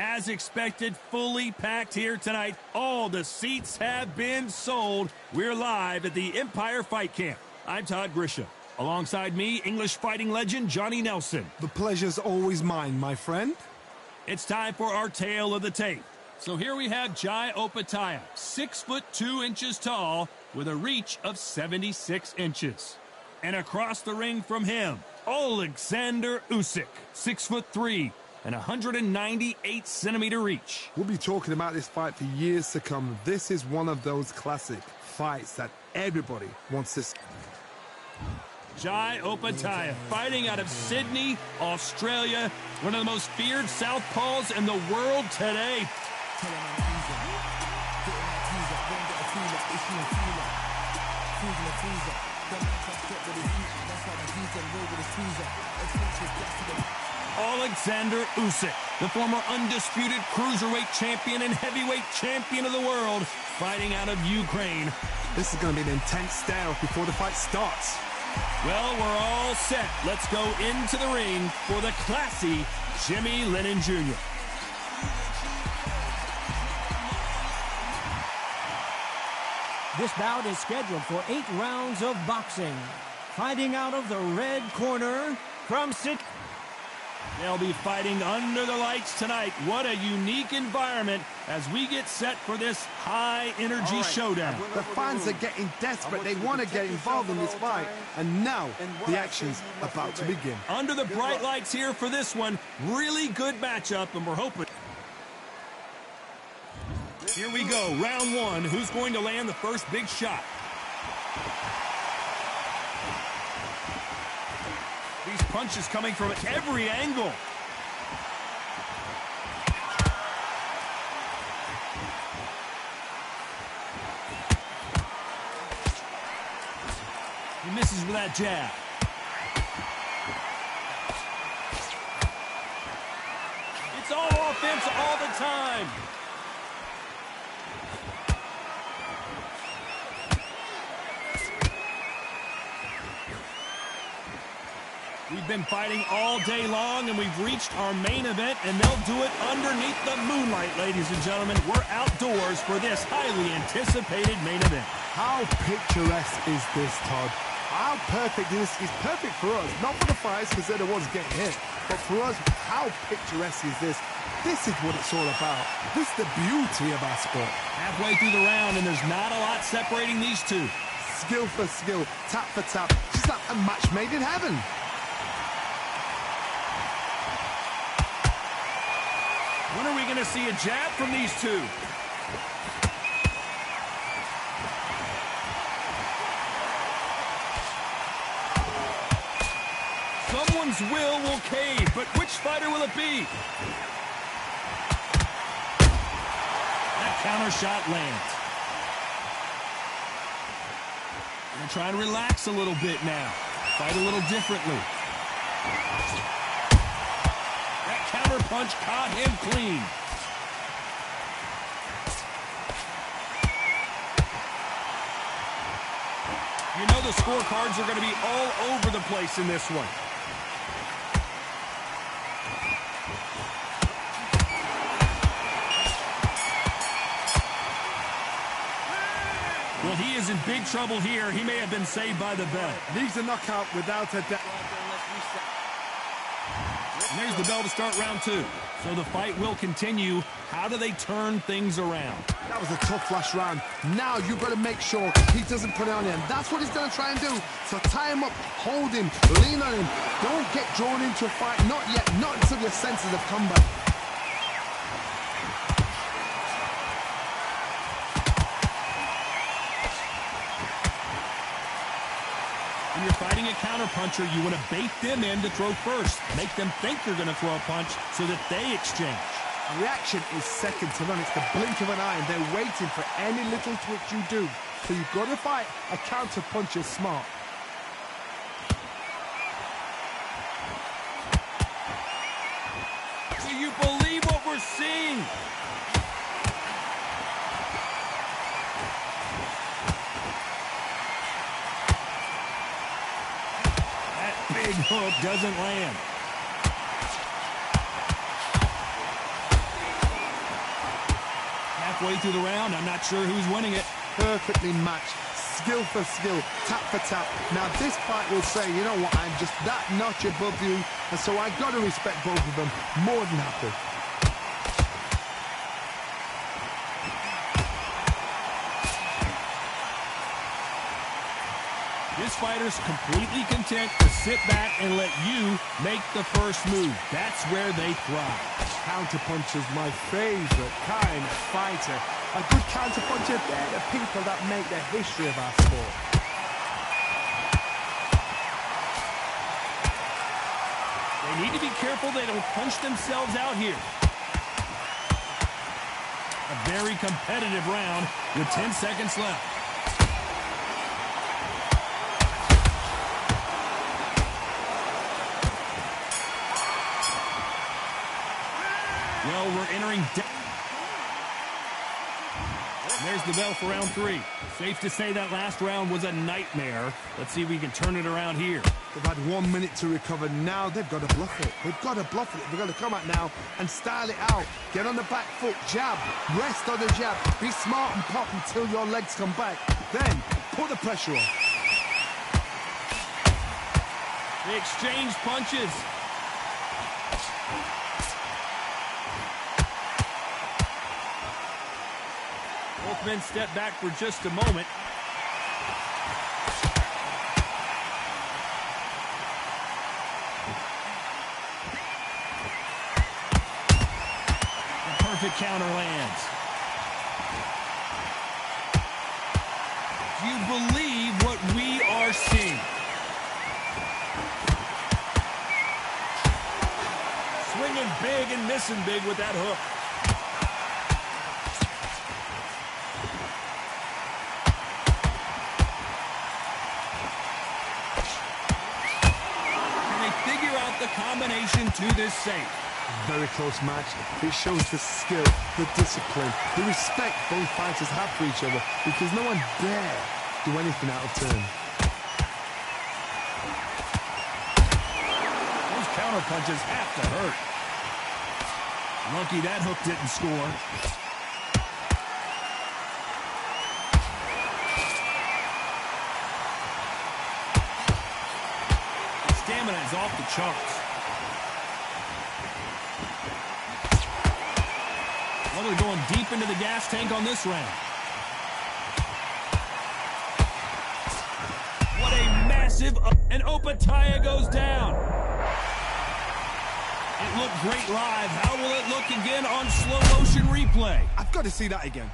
As expected, fully packed here tonight. All the seats have been sold. We're live at the Empire Fight Camp. I'm Todd Grisham. Alongside me, English fighting legend Johnny Nelson. The pleasure's always mine, my friend. It's time for our tale of the tape. So here we have Jai Opetaia, 6'2" tall, with a reach of 76 inches. And across the ring from him, Alexander Usyk, 6'3", and 198-centimeter reach. We'll be talking about this fight for years to come. This is one of those classic fights that everybody wants to see. Jai Opetaia, fighting out of Sydney, Australia, one of the most feared southpaws in the world today. Alexander Usyk, the former undisputed cruiserweight champion and heavyweight champion of the world, fighting out of Ukraine. This is going to be an intense stare before the fight starts. Well, we're all set. Let's go into the ring for the classy Jimmy Lennon Jr. This bout is scheduled for 8 rounds of boxing. Fighting out of the red corner from Sydney. They'll be fighting under the lights tonight. What a unique environment as we get set for this high-energy showdown. The fans are getting desperate. They want to get involved in this fight. And now the action's about to begin. Under the bright lights here for this one. Really good matchup, and we're hoping. Here we go, round one. Who's going to land the first big shot? These punches coming from every angle. He misses with that jab. It's all offense all the time. We've been fighting all day long, and we've reached our main event, and they'll do it underneath the moonlight, ladies and gentlemen. We're outdoors for this highly anticipated main event. How picturesque is this, Todd? How perfect is this? It's perfect for us. Not for the fighters, because they're the ones getting hit. But for us, how picturesque is this? This is what it's all about. This is the beauty of our sport. Halfway through the round, and there's not a lot separating these two. Skill for skill, tap for tap. Just like a match made in heaven. When are we going to see a jab from these two? Someone's will cave, but which fighter will it be? That counter shot lands. Gonna try and relax a little bit now. Fight a little differently. Counter punch caught him clean. You know the scorecards are going to be all over the place in this one. Well, he is in big trouble here. He may have been saved by the bell. Needs a knockout without a doubt. And there's the bell to start round two. So the fight will continue. How do they turn things around? That was a tough last round. Now you've got to make sure he doesn't put it on him. That's what he's going to try and do. So tie him up, hold him, lean on him. Don't get drawn into a fight. Not yet. Not until your senses have come back. When you're fighting a counterpuncher, you want to bait them in to throw first. Make them think you're going to throw a punch so that they exchange. Reaction is second to none. It's the blink of an eye, and they're waiting for any little twitch you do. So you've got to fight a counterpuncher smart. Do you believe what we're seeing? Big hook doesn't land. halfway through the round. I'm not sure who's winning it. Perfectly matched. Skill for skill, tap for tap. Now this fight will say, you know what, I'm just that notch above you, and so I got to respect both of them more than happy. This fighter's completely content to sit back and let you make the first move. That's where they thrive. Counterpuncher's my favorite kind of fighter. A good counterpuncher, they're the people that make the history of our sport. They need to be careful they don't punch themselves out here. A very competitive round with 10 seconds left. Well, we're entering... There's the bell for round 3. Safe to say that last round was a nightmare. Let's see if we can turn it around here. They've had 1 minute to recover. Now they've got to bluff it. They've got to bluff it. They've got to come out now and style it out. Get on the back foot, jab, rest on the jab. Be smart and pop until your legs come back. Then, put the pressure on. They exchange punches. Both men step back for just a moment. The perfect counter lands. Do you believe what we are seeing? Swinging big and missing big with that hook. The combination to this safe. Very close match. It shows the skill, the discipline, the respect both fighters have for each other, because no one dare do anything out of turn. Those counter punches have to hurt. Lucky that hook didn't score. Stamina is off the charts. Well, they're going deep into the gas tank on this round. What a massive... And Opetaia goes down. It looked great live. How will it look again on slow motion replay? I've got to see that again.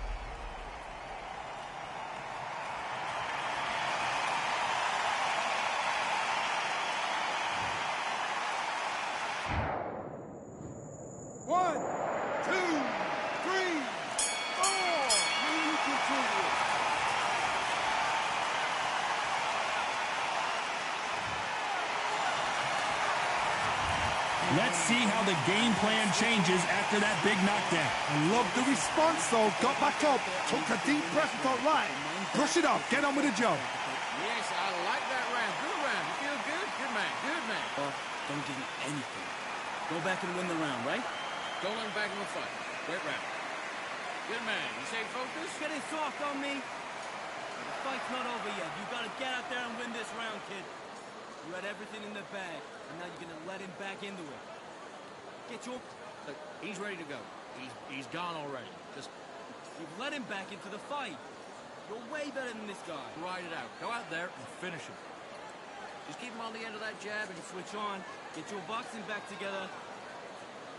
Let's see how the game plan changes after that big knockdown. I love the response, though. Got back up, took a deep breath and thought, right, brush it off, get on with the job. Yes, I like that round. Good round. You feel good? Good man. Good man. Well, don't give me anything. Go back and win the round, right? Don't let him back in the fight. Great round. Good man. You stay focused? Getting soft on me. The fight's not over yet. You gotta get out there and win this round, kid. You had everything in the bag, and now you're gonna let him back into it. Get your... Look, he's ready to go. He's gone already. Just... You've let him back into the fight. You're way better than this guy. ride it out. Go out there and finish him. Just keep him on the end of that jab and Switch on. Get your boxing back together.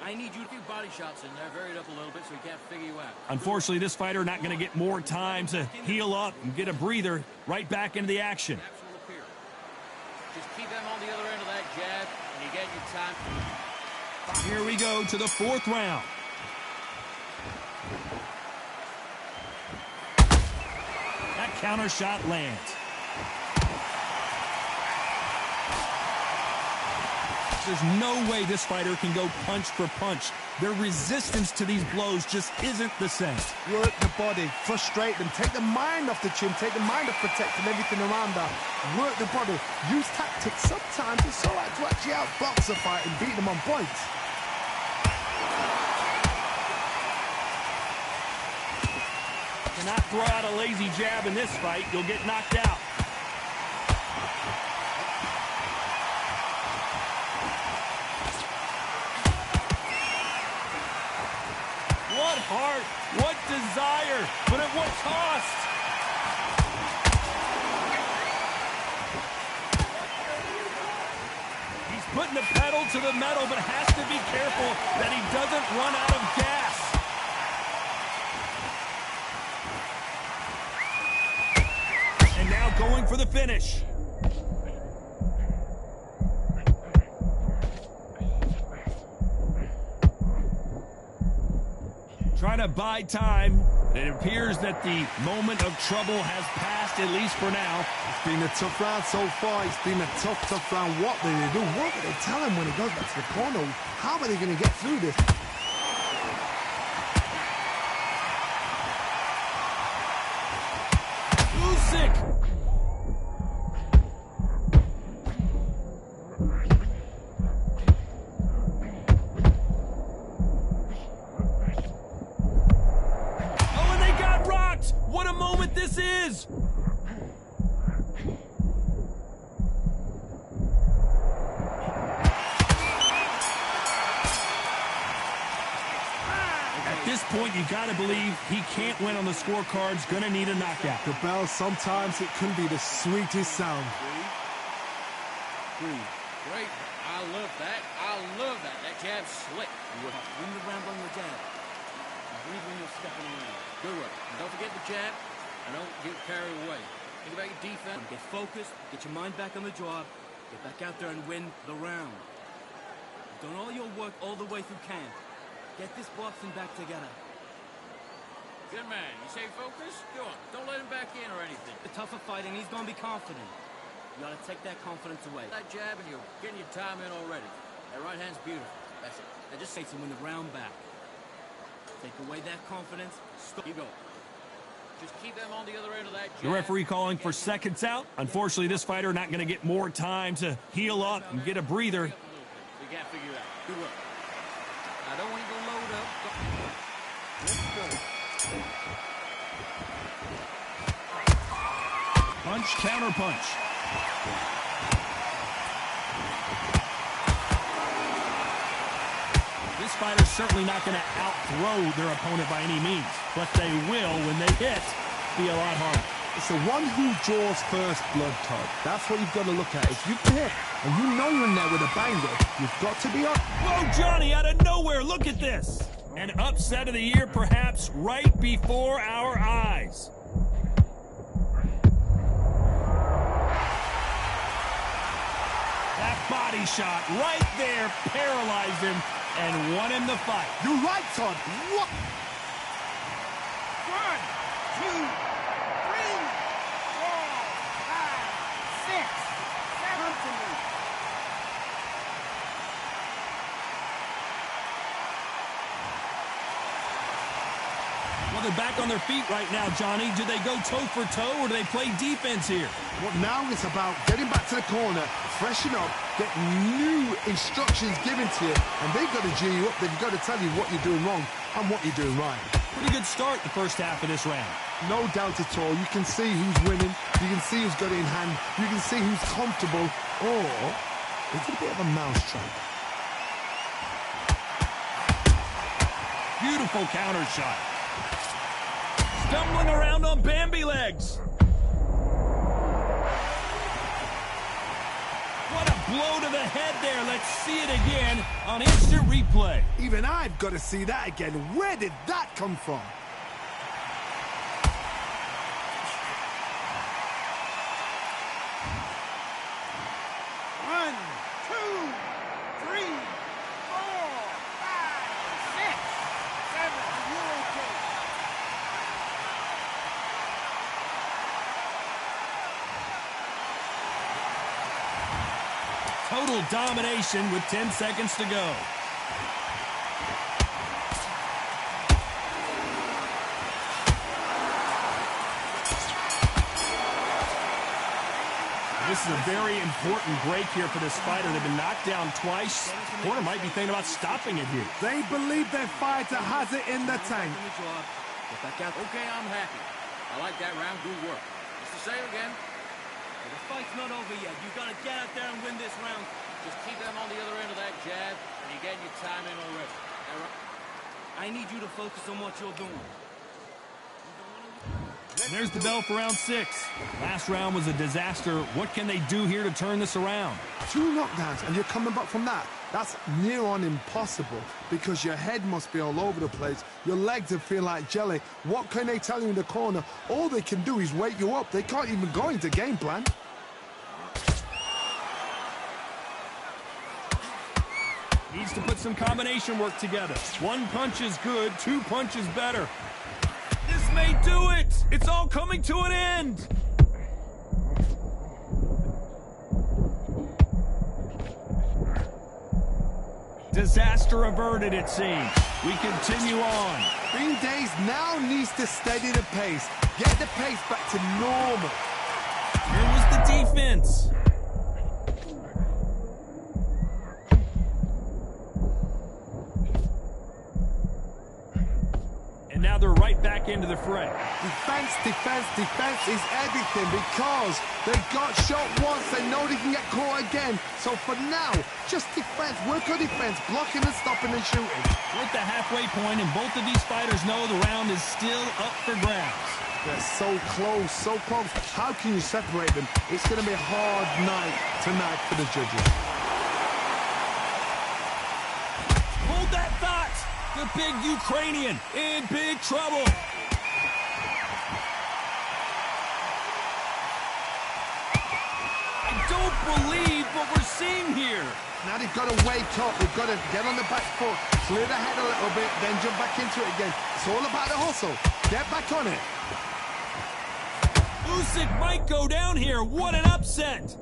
I need you to do body shots in there, vary it up a little bit so he can't figure you out. Unfortunately, this fighter not going to get more time to heal up and get a breather right back into the action. Absolute appear. Just keep him on the other end of that jab and you get your time. Here we go to the fourth round. That counter shot lands. There's no way this fighter can go punch for punch. Their resistance to these blows just isn't the same. Work the body, frustrate them, take the mind off the chin, take the mind off protecting everything around that. Work the body, use tactics. Sometimes it's all right to actually outbox a fight and beat them on points. Cannot throw out a lazy jab in this fight. You'll get knocked out. What heart, what desire, but at what cost? He's putting the pedal to the metal, but has to be careful that he doesn't run out of gas. And now going for the finish. Trying to buy time. It appears that the moment of trouble has passed, at least for now. It's been a tough round so far. It's been a tough round. What will they do? What will they tell him when he goes back to the corner? How are they going to get through this? Usyk! What a moment this is! At this point, you got to believe he can't win on the scorecards. Going to need a knockout. The bell, sometimes it can be the sweetest sound. Breathe. Great. I love that. I love that. That jab's slick. Win the round on the jab. Breathe when you're stepping around. Good work. And don't forget the jab, and don't get carried away. Think about your defense. Get focused, get your mind back on the job, get back out there and win the round. You've done all your work all the way through camp. Get this boxing back together. Good man. You say focus? Go on. Don't let him back in or anything. The tougher fighting, he's going to be confident. You got to take that confidence away. That jab, and you're getting your time in already. That right hand's beautiful. That's it. That just takes him win the round back. Take away that confidence. Stop. You go. Just keep them on the other end of that jab. The referee calling for seconds out. Unfortunately, this fighter not going to get more time to heal up and get a breather. We got to figure it out. Good work. I don't want you to load up. Let's go. Punch, counter punch. This fighter's certainly not going to out-throw their opponent by any means, but they will, when they hit, be a lot harder. It's the one who draws first blood, Todd. That's what you've got to look at. If you hit and you know you're in there with a banger, you've got to be up. Whoa, Johnny, out of nowhere, look at this. An upset of the year, perhaps, right before our eyes. That body shot right there paralyzed him and won him the fight. You're right, Todd. What? 1, 2, 3, 4, 5, 6, 7. Come to me. Well, they're back on their feet right now, Johnny. Do they go toe for toe or do they play defense here? Well, now it's about getting back to the corner, freshen up, get new instructions given to you, and they've got to G you up. They've got to tell you what you're doing wrong and what you're doing right. Pretty good start the first half of this round. No doubt at all. You can see who's winning. You can see who's got it in hand. You can see who's comfortable. Or it's a bit of a mousetrap. Beautiful counter shot. Stumbling around on Bambi legs. What a blow to the head there. Let's see it again on instant replay. Even I've got to see that again. Where did that come from? One, two, three, 4, 5, 6, 7. You're okay. Total domination with 10 seconds to go. This is a very important break here for this fighter. They've been knocked down twice. The corner might be thinking about stopping it here. They believe their fighter has it in the tank. Get back out. Okay, I'm happy. I like that round. Good work. Just the same again. Well, the fight's not over yet. You gotta get out there and win this round. Just keep them on the other end of that jab, and you're getting your time in already. I need you to focus on what you're doing. And there's the bell for round 6. Last round was a disaster. What can they do here to turn this around? 2 knockdowns and you're coming back from that. That's near on impossible because your head must be all over the place. Your legs will feel like jelly. What can they tell you in the corner? All they can do is wake you up. They can't even go into game plan. Needs to put some combination work together. 1 punch is good, 2 punches better. This may do it! It's all coming to an end! Disaster averted, it seems. We continue on. Green Days now needs to steady the pace. Get the pace back to normal. Here was the defense. And now they're right back into the fray. Defense, defense, defense is everything because they got shot once. They know they can get caught again. So for now, just defense, work on defense, blocking and stopping and shooting. We're at the halfway point, and both of these fighters know the round is still up for grabs. They're so close, so close. How can you separate them? It's going to be a hard night tonight for the judges. Hold that thought! The big Ukrainian in big trouble. I don't believe what we're seeing here. Now they've got to wake up. They've got to get on the back foot, clear the head a little bit, then jump back into it again. It's all about the hustle. Get back on it. Usyk might go down here. What an upset.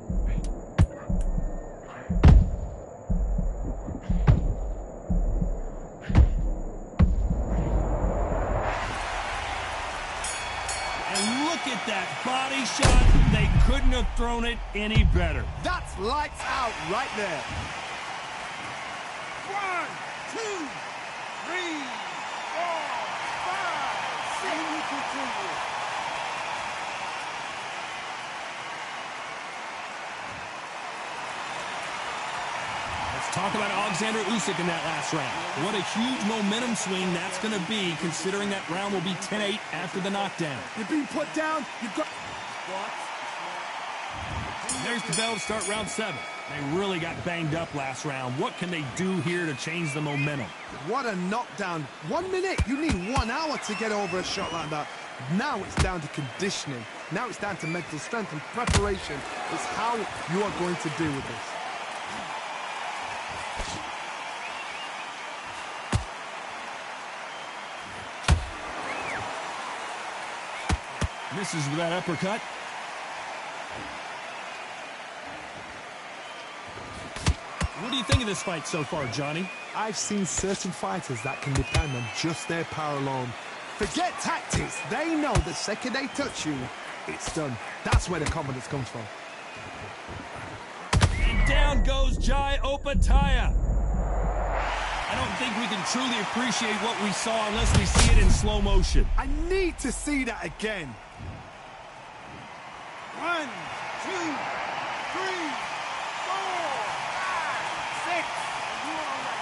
Look at that body shot. They couldn't have thrown it any better. That's lights out right there. 1, 2, 3, 4, 5, 6. And we continue. Let's talk about Alexander Usyk in that last round. What a huge momentum swing that's going to be, considering that round will be 10-8 after the knockdown. You're being put down. You've got... There's the bell to start round 7. They really got banged up last round. What can they do here to change the momentum? What a knockdown. 1 minute. You need 1 hour to get over a shot like that. Now it's down to conditioning. Now it's down to mental strength and preparation. It's how you are going to deal with this. Misses with that uppercut. What do you think of this fight so far, Johnny? I've seen certain fighters that can depend on just their power alone. Forget tactics. They know the second they touch you, it's done. That's where the confidence comes from. And down goes Jai Opetaia. I don't think we can truly appreciate what we saw unless we see it in slow motion. I need to see that again. 1, 2, 3, 4, 5, 6. And you all right.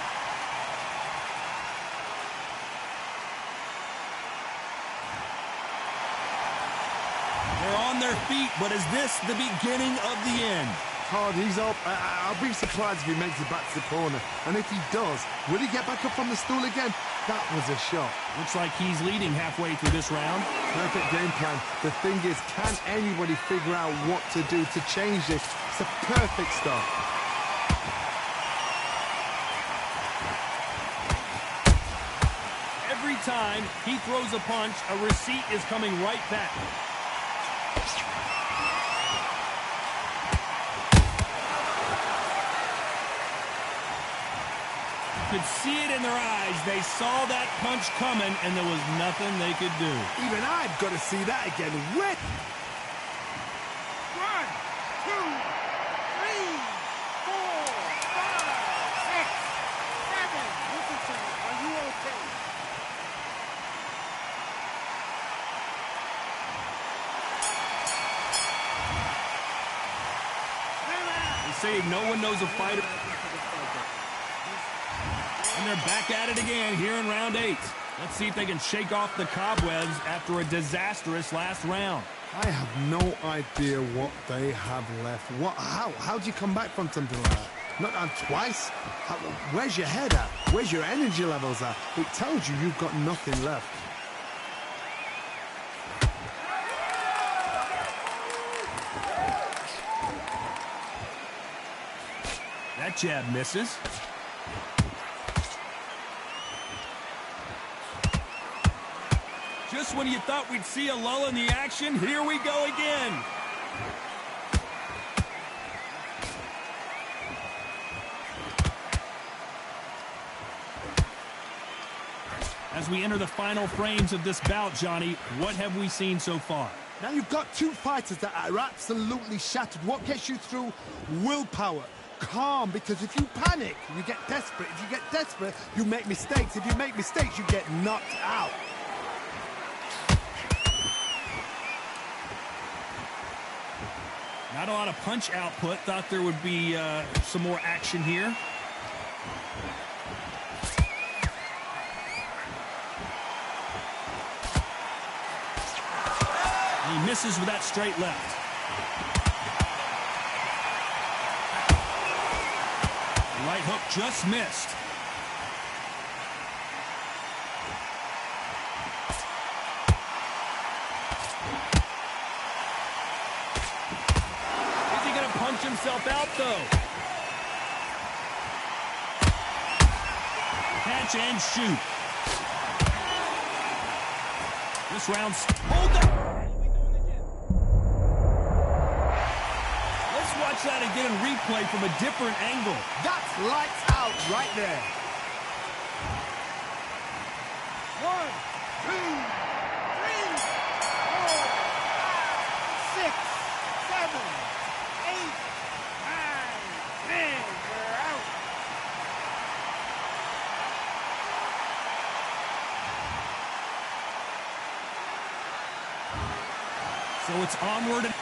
They're on their feet, but is this the beginning of the end? Hard, he's up. I'll be surprised if he makes it back to the corner. And if he does, will he get back up on the stool again? That was a shot. Looks like he's leading halfway through this round. Perfect game plan. The thing is, can anybody figure out what to do to change this? It's a perfect start. Every time he throws a punch, a receipt is coming right back. Could see it in their eyes. They saw that punch coming, and there was nothing they could do. Even I've got to see that again. With 1, 2, 3, 4, 5, 6, 7. Listen to me. Are you okay? say no one knows a fighter. And they're back at it again here in round 8. Let's see if they can shake off the cobwebs after a disastrous last round. I have no idea what they have left. How do you come back from something like that? Not down twice? Where's your head at? Where's your energy levels at? It tells you you've got nothing left. That jab misses. Just when you thought we'd see a lull in the action, here we go again. As we enter the final frames of this bout, Johnny, what have we seen so far? Now you've got two fighters that are absolutely shattered. What gets you through? Willpower. Calm, because if you panic, you get desperate. If you get desperate, you make mistakes. If you make mistakes, you get knocked out. Not a lot of punch output. Thought there would be some more action here. He misses with that straight left. Right hook just missed. Is he going to punch himself out, though? Catch and shoot. This round's... Hold that! Watch that again in replay from a different angle. That's lights out right there. 1, 2, 3, 4, 5, 6, 7, 8, 9, 10. We're out. So it's onward and...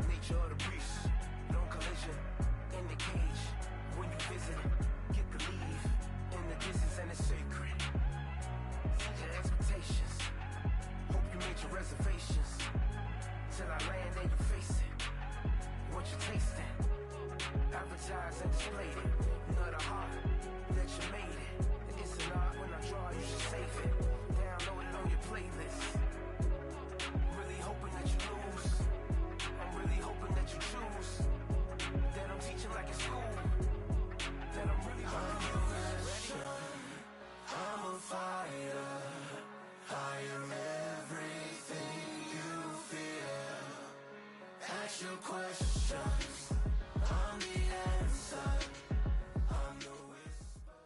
Nature of the beast, no collision in the cage. When you visit, get the leave in the distance and it's sacred. Set your expectations. Hope you made your reservations. Till I land and you face it. What you tasting? Advertise and display it. You know the heart that you made it. It's an art when I draw, you should save it. Download it on your playlist. Really hoping that you lose. I'm really hoping that you choose. That I'm teaching like it's school. That I'm really hoping you use. I'm a fighter. I am everything you fear. Ask your questions. I'm the answer. I'm the whisper.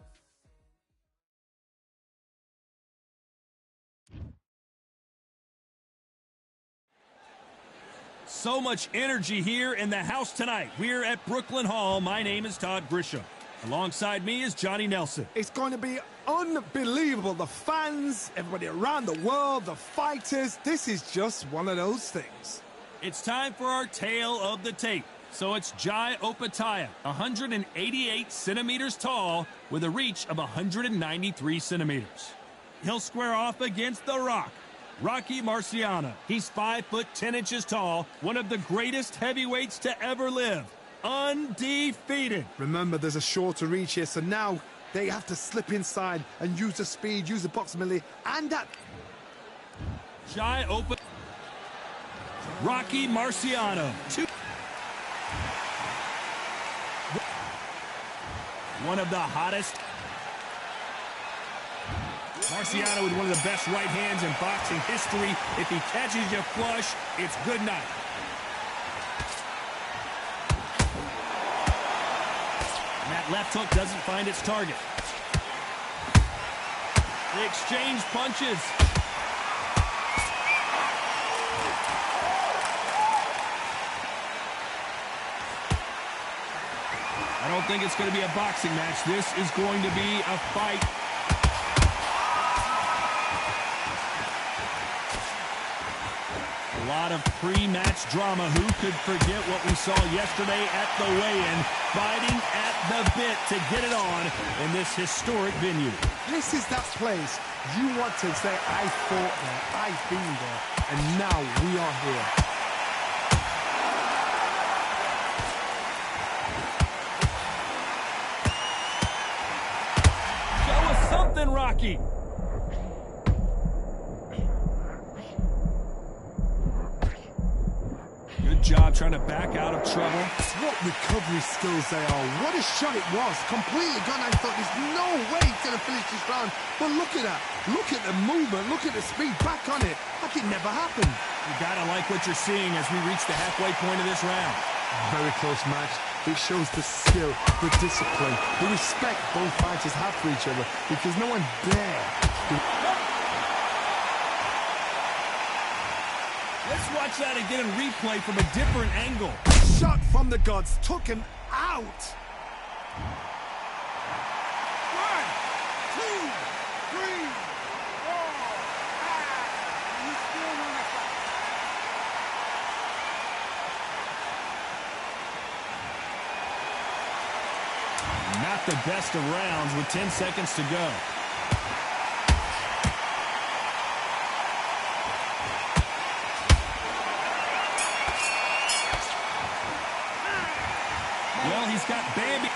So much energy here in the house tonight. We're at Brooklyn Hall. My name is Todd Grisham. Alongside me is Johnny Nelson. It's going to be unbelievable. The fans, everybody around the world, the fighters. This is just one of those things. It's time for our tale of the tape. So it's Jai Opetaia, 188 centimeters tall with a reach of 193 centimeters. He'll square off against The Rock, Rocky Marciano. He's 5 foot 10 inches tall, one of the greatest heavyweights to ever live. Undefeated. Remember, there's a shorter reach here, so now They have to slip inside and use the speed, use the proximity, and that. Jai open. Rocky Marciano. One of the hottest. Marciano with one of the best right hands in boxing history. If he catches you flush, it's good night. And that left hook doesn't find its target. They exchange punches. I don't think it's going to be a boxing match. This is going to be a fight. A lot of pre-match drama. Who could forget what we saw yesterday at the weigh-in, fighting at the bit to get it on in this historic venue. This is that place you want to say, I fought there, I've been there, and now we are here. Show us something, Rocky. Good job trying to back out of trouble. What recovery skills they are. What a shot it was. Completely gone. I thought there's no way he's going to finish this round. But look at that. Look at the movement. Look at the speed. Back on it. Like it never happened. You got to like what you're seeing as we reach the halfway point of this round. Very close match. It shows the skill, the discipline, the respect both fighters have for each other because no one dare. Let's watch that again in replay from a different angle. Shot from the gods took him out. 1, 2, 3, 4, 5. You still want to fight. Not the best of rounds with 10 seconds to go. Well, he's got Bambi.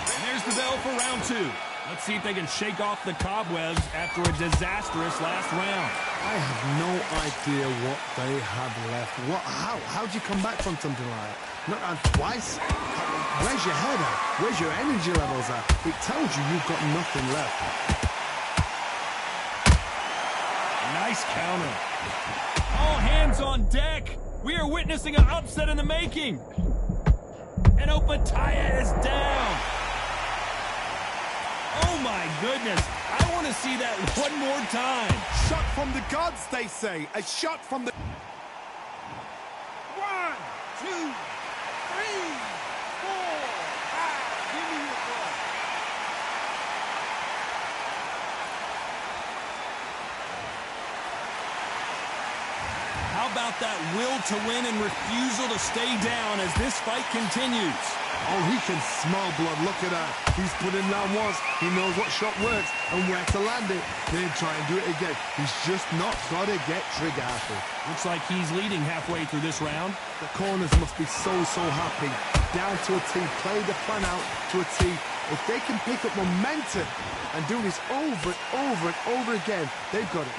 And there's the bell for round 2. Let's see if they can shake off the cobwebs after a disastrous last round. I have no idea what they have left. How'd you come back from something like that? Not on twice? Where's your head at? Where's your energy levels at? It tells you you've got nothing left. Nice counter. All hands on deck. We are witnessing an upset in the making. And Opetaia is down. Oh my goodness. I want to see that one more time. Shot from the gods, they say. A shot from the... 1, 2, 3, 4, 5. Give me your ball. How about that will to win and refusal to stay down as this fight continues? Oh, he can smell blood. Look at that. He's put in round once. He knows what shot works and where to land it. Then try and do it again. He's just not got to get trigger happy. Looks like he's leading halfway through this round. The corners must be so happy. Down to a T. Play the plan out to a T. If they can pick up momentum and do this over and over and over again, they've got it.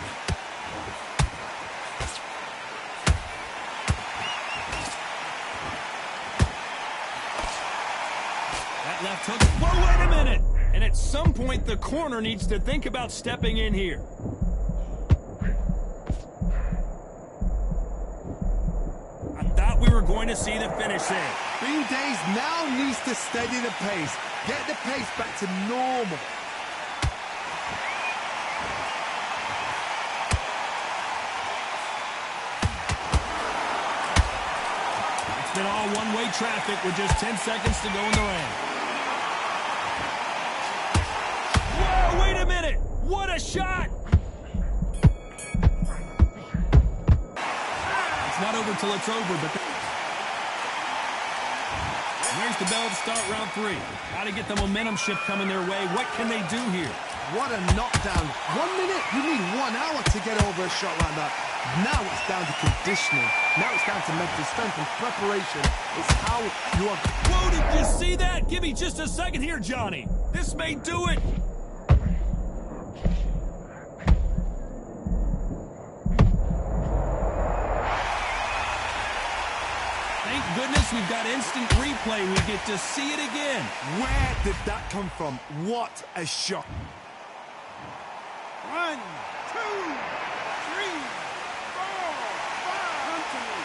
Left hook. Whoa, wait a minute! And at some point, the corner needs to think about stepping in here. I thought we were going to see the finish there. Bean Days now needs to steady the pace. Get the pace back to normal. It's been all one-way traffic with just 10 seconds to go in the round. Whoa, wait a minute! What a shot! It's not over till it's over, but... There's the bell to start round 3. Got to get the momentum shift coming their way. What can they do here? What a knockdown. 1 minute? You need 1 hour to get over a shot like that. Now it's down to conditioning. Now it's down to mental strength and preparation. It's how you are... Whoa, did you see that? Give me just a second here, Johnny. This may do it. Thank goodness we've got instant replay. We get to see it again. Where did that come from? What a shot. 1, 2, 3, 4, 5. Come to me.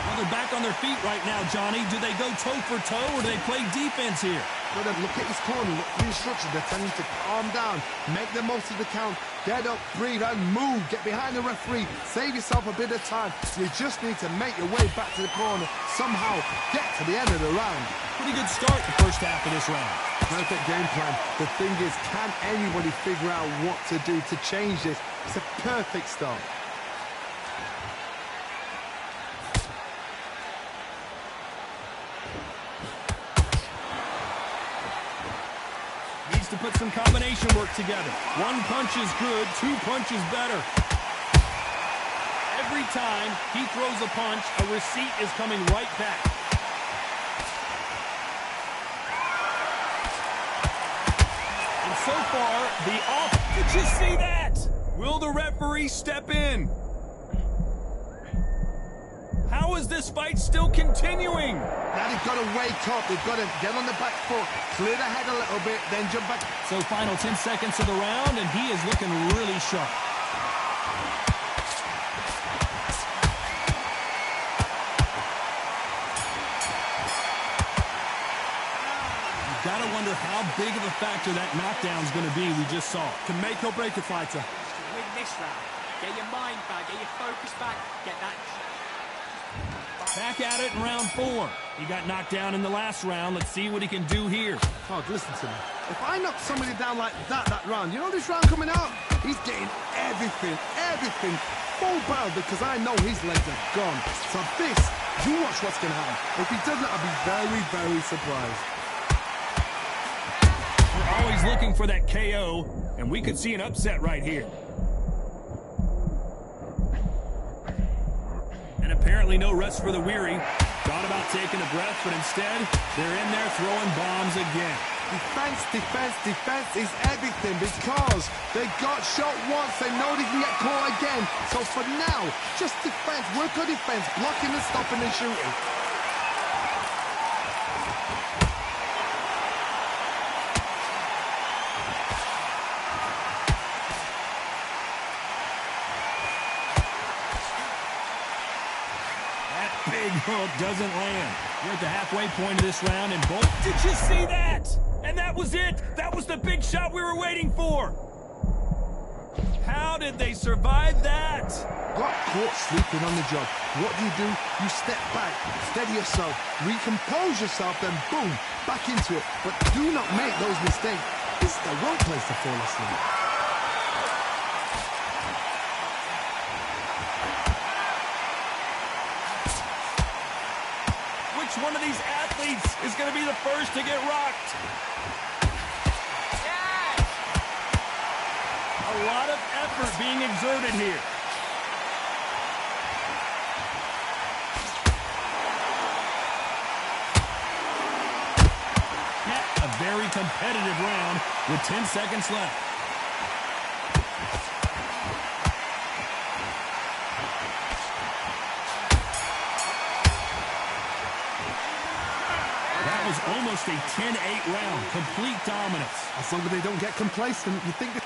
Well, they're back on their feet right now, Johnny. Do they go toe for toe or do they play defense here? Look at his corner, look at the instructions. They're telling you to calm down, make the most of the count, get up, breathe, and move. Get behind the referee, save yourself a bit of time. You just need to make your way back to the corner, somehow get to the end of the round. Pretty good start the first half of this round. Perfect game plan. The thing is, can anybody figure out what to do to change this? It's a perfect start. To put some combination work together. 1 punch is good, 2 punches better. Every time he throws a punch, a receipt is coming right back. And so far, the off... Did you see that? Will the referee step in? How is this fight still continuing? Now they've got to wake up. They've got to get on the back foot, clear the head a little bit, then jump back. So final 10 seconds of the round, and he is looking really sharp. You've got to wonder how big of a factor that knockdown is going to be we just saw. Can make or break a fighter. To win this round, get your mind back, get your focus back, get that... Back at it in round 4. He got knocked down in the last round. Let's see what he can do here. Todd, listen to me. If I knock somebody down like that round, you know this round coming out? He's getting everything, full barrel, because I know his legs are gone. So this, you watch what's going to happen. If he doesn't, I'll be very, very surprised. We're always looking for that KO, and we could see an upset right here. And apparently no rest for the weary. Thought about taking a breath, but instead, they're in there throwing bombs again. Defense is everything, because they got shot once. They know they can get caught again. So for now, just defense, work on defense, blocking and stopping and shooting. Big hook doesn't land. We're at the halfway point of this round, and both... Did you see that? And that was it. That was the big shot we were waiting for. How did they survive that? Got caught sleeping on the job. What do? You step back, steady yourself, recompose yourself, then boom, back into it. But do not make those mistakes. This is the wrong place to fall asleep. Which one of these athletes is going to be the first to get rocked? Yes! A lot of effort being exerted here. Yeah, a very competitive round with 10 seconds left. Almost a 10-8 round, complete dominance. As long as they don't get complacent, you think that...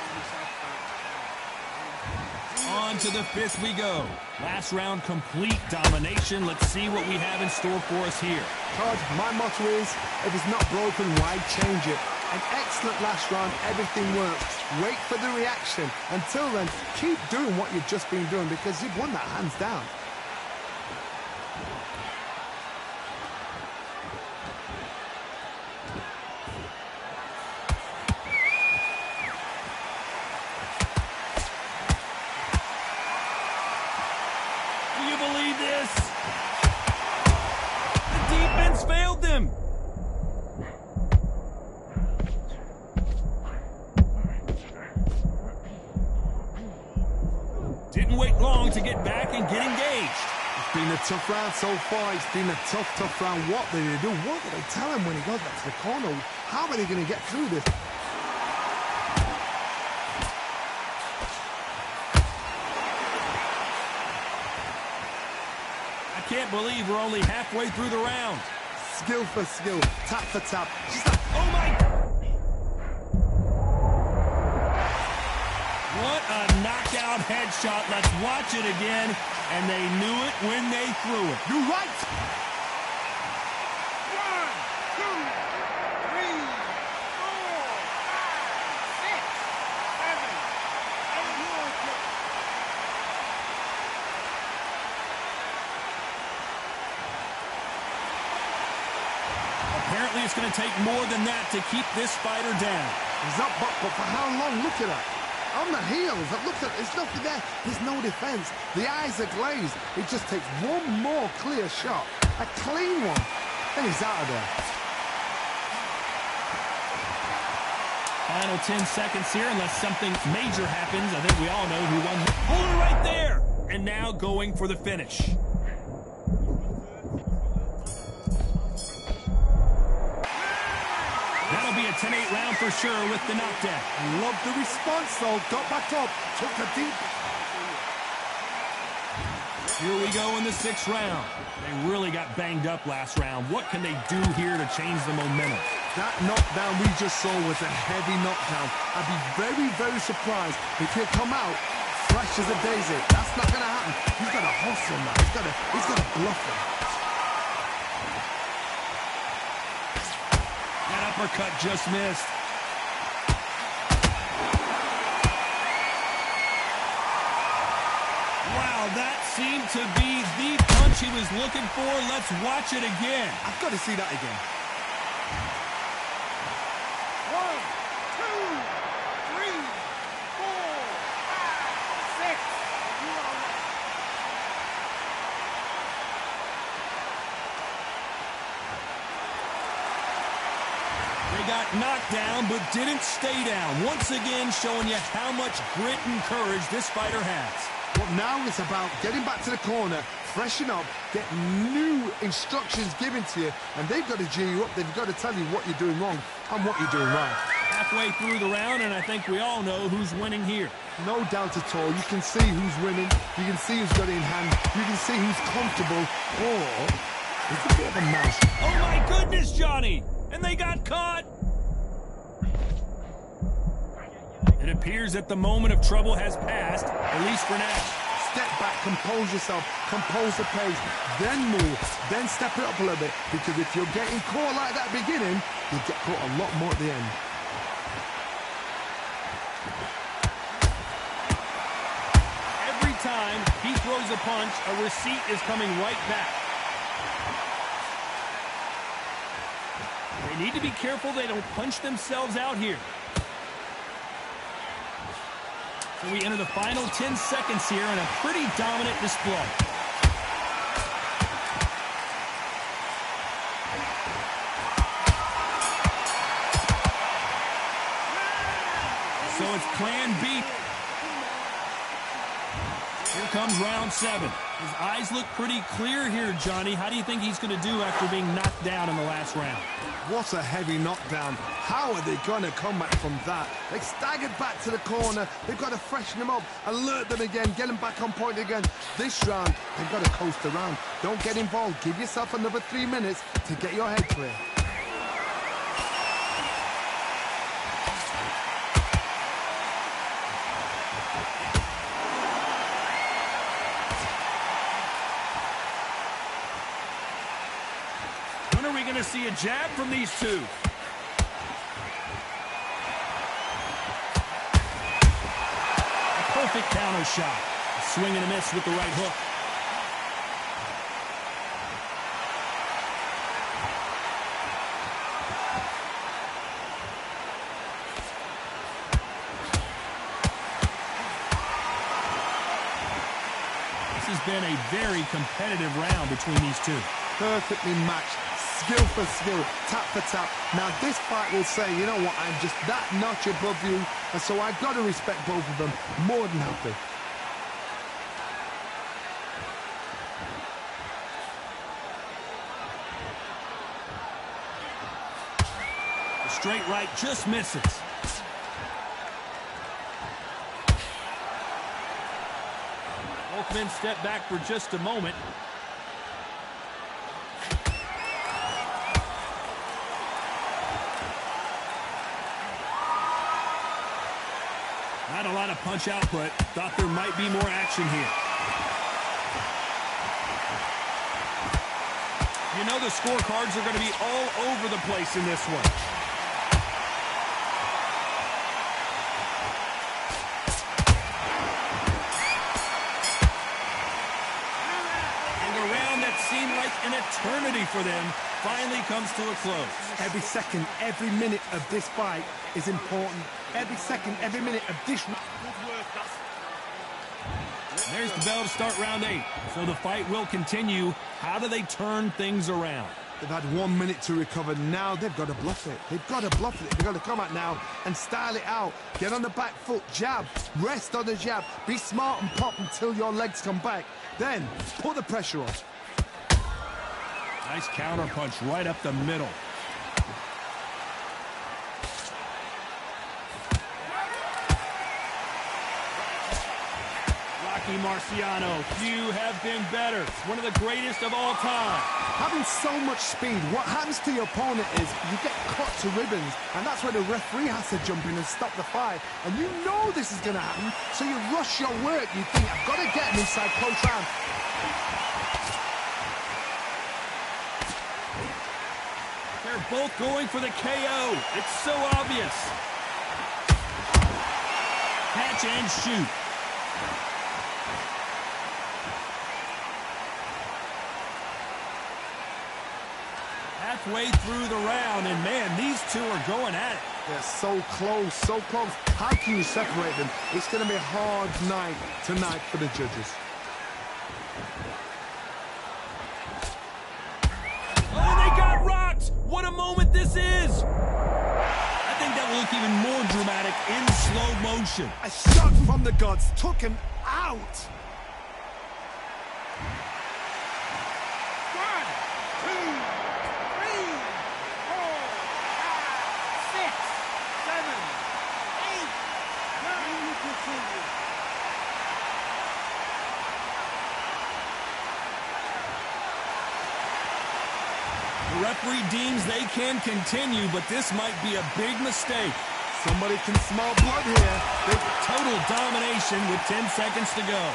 On to the 5th we go. Last round, complete domination. Let's see what we have in store for us here. Todd, my motto is, if it's not broken, why change it? An excellent last round, everything works. Wait for the reaction. Until then, keep doing what you've just been doing, because you've won that hands down. didn't wait long to get back and get engaged. It's been a tough round so far. It's been a tough round. What did they do? What did they tell him when he goes back to the corner? How are they going to get through this? I can't believe we're only halfway through the round. Skill for skill, tap for tap. She's like, Oh my! What a knockout headshot. Let's watch it again. And they knew it when they threw it. you're right. 1, 2, 3, 4, 5, 6, 7, 8. Apparently it's going to take more than that to keep this fighter down. He's up, but for how long? Look at that. On the heels, look at it. There's nothing there. There's no defense. The eyes are glazed. It just takes one more clear shot. A clean one. And he's out of there. Final 10 seconds here, unless something major happens. I think we all know who won. Hold it right there! And now going for the finish. That'll be a 10-8 round for sure with the knockdown. I love the response, though. Got back up. Took a deep... Here we go in the 6th round. They really got banged up last round. What can they do here to change the momentum? That knockdown we just saw was a heavy knockdown. I'd be very, very surprised if he'd come out fresh as a daisy. That's not going to happen. He's got to hustle now. He's got to bluff him. That uppercut just missed. Wow, that seemed to be the punch he was looking for. Let's watch it again. I've got to see that again. 1, 2, 3, 4, 5, 6. You are right. They got knocked down, but didn't stay down. Once again, showing you how much grit and courage this fighter has. But now it's about getting back to the corner, freshen up, get new instructions given to you, and they've got to G you up. They've got to tell you what you're doing wrong and what you're doing right. Halfway through the round, and I think we all know who's winning here. No doubt at all. You can see who's winning. You can see who's got it in hand. You can see who's comfortable. Or it's a bit of a mouse. Oh my goodness, Johnny! And they got caught! It appears that the moment of trouble has passed, at least for now. Step back, compose yourself, compose the pace, then move, then step it up a little bit. Because if you're getting caught like that at the beginning, you'll get caught a lot more at the end. Every time he throws a punch, a receipt is coming right back. They need to be careful they don't punch themselves out here. So we enter the final 10 seconds here in a pretty dominant display. So it's plan B. Here comes round 7. His eyes look pretty clear here, Johnny. How do you think he's going to do after being knocked down in the last round? What a heavy knockdown. How are they going to come back from that? They staggered back to the corner. They've got to freshen them up, alert them again, get them back on point again. This round, they've got to coast around. Don't get involved. Give yourself another 3 minutes to get your head clear. When are we going to see a jab from these two? A perfect counter shot. A swing and a miss with the right hook. This has been a very competitive round between these two. Perfectly matched, skill for skill, tap for tap. Now this fight will say, you know what, I'm just that notch above you, and so I've got to respect both of them more than happy. Straight right just misses. Both men step back for just a moment. Not a lot of punch output. Thought there might be more action here. You know the scorecards are going to be all over the place in this one. And a round that seemed like an eternity for them finally comes to a close. Every second, every minute of this fight is important. Every second, every minute of this... There's the bell to start round 8. So the fight will continue. How do they turn things around? They've had 1 minute to recover. Now they've got to bluff it. They've got to bluff it. They've got to come out now and style it out. Get on the back foot, jab, rest on the jab. Be smart and pop until your legs come back. Then put the pressure on. Nice counter punch right up the middle. Rocky Marciano, few have been better. One of the greatest of all time. Having so much speed, what happens to your opponent is you get cut to ribbons, and that's where the referee has to jump in and stop the fight. And you know this is going to happen, so you rush your work. You think, I've got to get him inside close round. They're both going for the KO. It's so obvious. Catch and shoot. Halfway through the round, and man, these two are going at it. They're so close, so close. How can you separate them? It's going to be a hard night tonight for the judges. Oh, they got rocked! What a moment this is! I think that will look even more dramatic in slow motion. A shot from the gods took him out. 1, 2, 3, 4, 5, 6, 7, 8, 9, you continue. The referee deems they can continue, but this might be a big mistake. Somebody can smell blood here. Total domination with 10 seconds to go.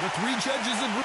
The three judges agree.